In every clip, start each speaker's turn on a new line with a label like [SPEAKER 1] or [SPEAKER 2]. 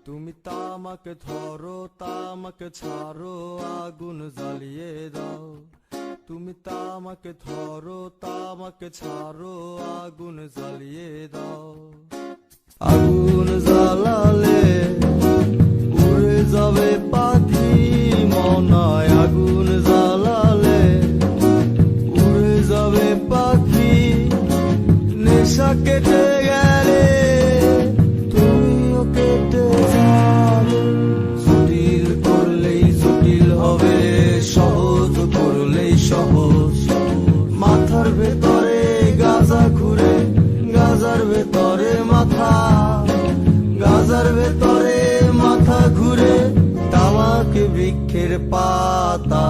[SPEAKER 1] তুমি তামাকে ধরো তামাকে ছাড়ো আগুন জ্বালিয়ে দাও। তুমি তামাকে ধরো তামাকে ছাড়ো আগুন জ্বালিয়ে দাও। আগুন জ্বালালে উড়ে যাবে পাখি মনায়। আগুন জ্বালালে উড়ে যাবে পাখি। নেশা কেটে গেলে তুমিও কেটে যাবে। জটিল করলেই জটিল হবে, সহজ করলেই সহজ। মাথার ভেতরে গাজা ঘুরে, গাজার ভেতরে মাথা, গাজার ভেতরে মাথা ঘুরে। তামাক বৃক্ষের পাতা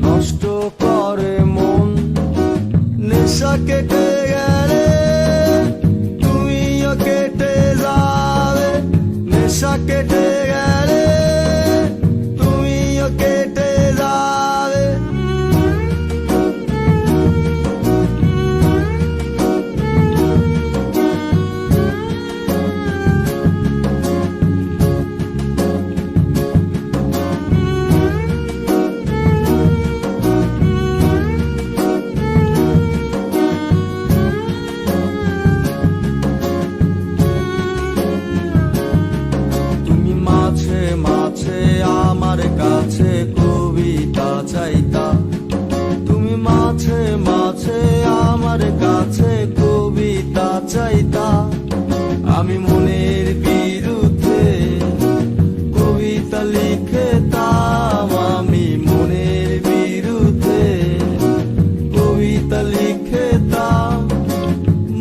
[SPEAKER 1] নষ্ট করে মন। নেশা কেটে গেলে তুমিও কেটে যাবে। নেশা কেটে গেলে তুমিও কেটে যাবে। আমার কাছে কবিতা চাইতা। তুমি মাঝে মাঝে আমার কাছে কবিতা চাইতা। আমি মনের বিরুদ্ধে কবিতা লিখতাম। আমি মনের বিরুদ্ধে কবিতা লিখতাম।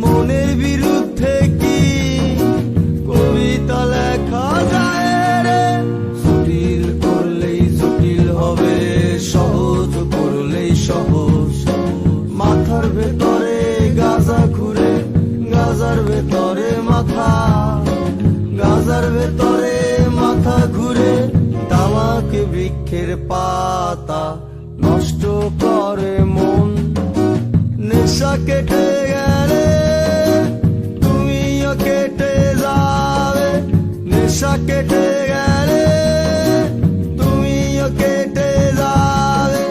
[SPEAKER 1] মনের বিরুদ্ধে কি কবিতা লেখা যায় রে? জটিল করলেই জটিল হবে, সহজ করলেই সহজ। মাথার ভেতরে গাজা ঘুরে, গাজার ভেতরে মাথা, গাজার ভেতরে মাথা ঘুরে। তামাক বৃক্ষের পাতা নষ্ট করে মন। নেশা কেটে গেলে তুমিও কেটে যাবে। নেশা কেটে গেলে তুমিও কেটে যাবে।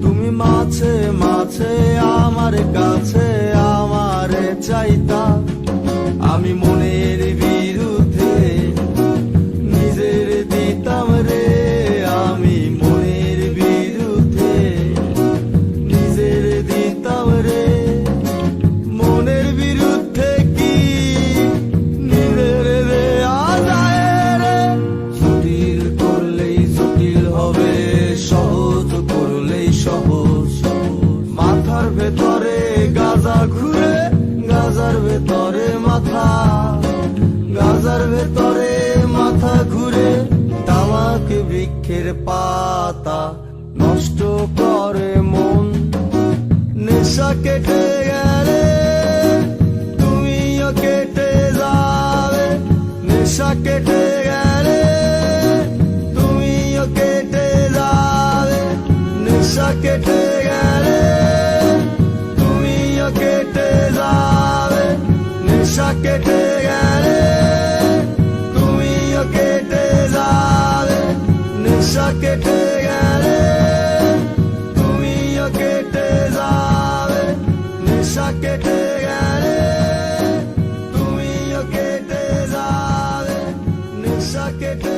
[SPEAKER 1] তুমি মাঝে মাঝে আমার কাছে আমারে চাইতা। আমি মনের বিরুদ্ধে নিজের দিতাম রে। আমি মনের বিরুদ্ধে নিজের দিতাম রে। মনের বিরুদ্ধে কি নিজের দেয়া যায় রে? জটিল করলেই জটিল হবে, সহজ করলেই সহজ। মাথার ভেতরে গাজা ঘুরে, গাজার ভেতরে মাথা, গাজার ভেতরে মাথা ঘুরে। তামাক বৃক্ষের পাতা নষ্ট করে মন। নেশা কেটে গেলে তুমিও কেটে যাবে। নেশা কেটে গেলে তুমিও কেটে যাবে। নেশা কেটে গেলে তুমিও কেটে যাবে। নেশা কেটে গেলে তুমিও কেটে যাবে। নেশা কেটে গেলে তুমিও কেটে যাবে। নেশা কেটে গেলে তুমিও কেটে যাবে। নেশা কেটে